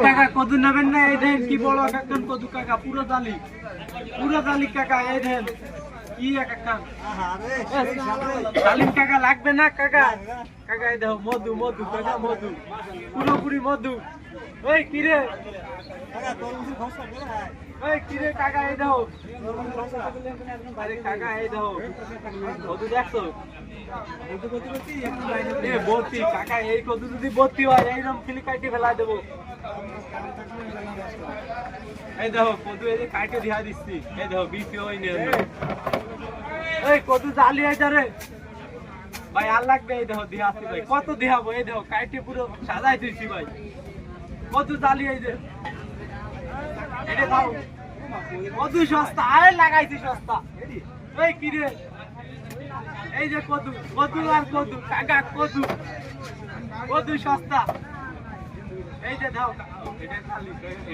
কাকা কদু নেবেন না? এই দেন কি বড় কাকান কদু কাকা, পুরো জালি কাকা। এই দেন কি কাকা, ডালিম কাকা লাগবে না কাকা? কাকা এই দেখো মধু কাকা, মধু পুরোপুরি মধু। ওই কিরে কিরে কাকা, এই দেখো আরে কাকা, এই দেখো মধু দেখছো? ভর্তি কাকা, এই কদু যদি ভর্তি হয় এইরকম ফিলি কাটি ফেলা দেবো। এই দেখো কদু, এই যে কাটে দিয়া দিচ্ছি। এই দেখো বিপি ওই নিয়ে এই কদু জালি আছে রে ভাই, আর লাগবে? এই দেখো দিয়া আসছি ভাই, কত দিয়াবো? এই দেখো কাটে পুরো সাজাই দিচ্ছি ভাই, কদু জালি। এই যে এটা খাও, কদু সস্তা, আরে লাগাইছি সস্তা। এই কিরে, এই যে কদু আর কদু কাকা, কদু সস্তা। এই যে দাও,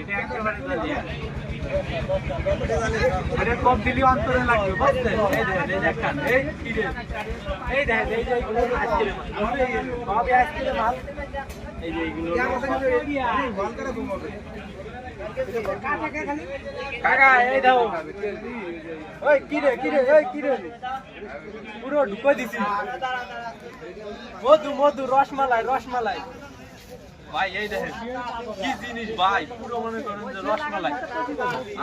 এটা একেবারে এটা কম দিলি অন্তরে লাগবে, বুঝছেন? এই দেখেন, এই দেখেন, এই কিরে, এই দেখেন, এই যে এইগুলো আইসক্রিম, সবই আইসক্রিম মাল। এই যে এইগুলো কাকা, এই দাও। ওই কিরে এই কিরে, পুরো ঢুকে দিছি। মধু রসমালাই ভাই। এই দেখেন কি জিনিস ভাই, পুরো মনে করেন যে রসমালাই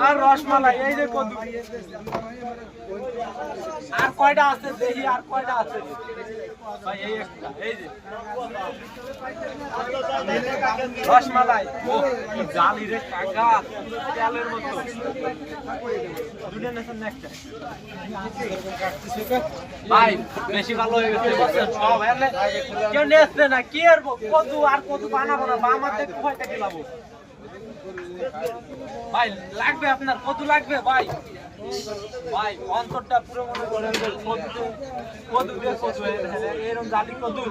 আর রসমালাই। এই যে কদু, আর কয়টা আছে দেখি, আর কয়টা আছে ভাই? এই একটা, এই যে রসমালাই। ও কি জালি রে কাকা, তেলের মতো। দুটো নেছেন না একটা ভাই, বেশি ভালো হয়ে গেছে সব। এলে কেউ নেছে না, কি আর কদু আর কদু বানাবো না, আমার দেখতে ভয় কেটে লাবো ভাই। লাগবে আপনার কদু লাগবে ভাই? ভাই অন্তরটা পুরো মনে করেন কদু দিয়ে কদু, এরকম জালি কদু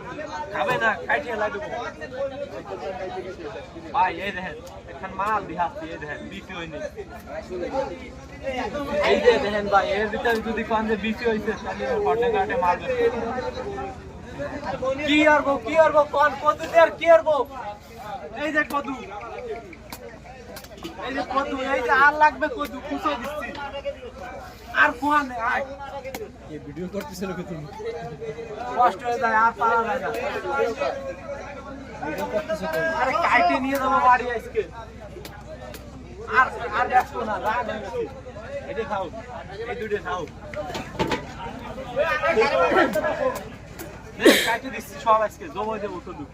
খাবে না, খাইটিয়ে লাগবে ভাই। এই দেখেন এখান মাল দিহাচ্ছি, এই দেখেন বিপি হয়নি। এই যে দেখেন ভাই, এর ভিতরে যদি কোন যে বিপি হয়েছে তাহলে ঘটে ঘাটে মাল কি আরবো কোন কদু দিয়ে আর কি আরবো? এই যে কদু, এই যে কদু, এই যে আর লাগবে কদু, কুচে দিচ্ছি। আর কোন এই ভিডিও করতেছিল কি তুমি? কষ্ট হয়ে যায়, আর পারা যায় না। ভিডিও করতেছো তো? আরে কাইটে নিয়ে যাবো বাড়ি আজকে। আর দেখো না, রাগ হয়ে গেছে। এটা খাও, এই দুটো খাও। কাইটে দিচ্ছি সব আজকে, জমা দেবো কদু।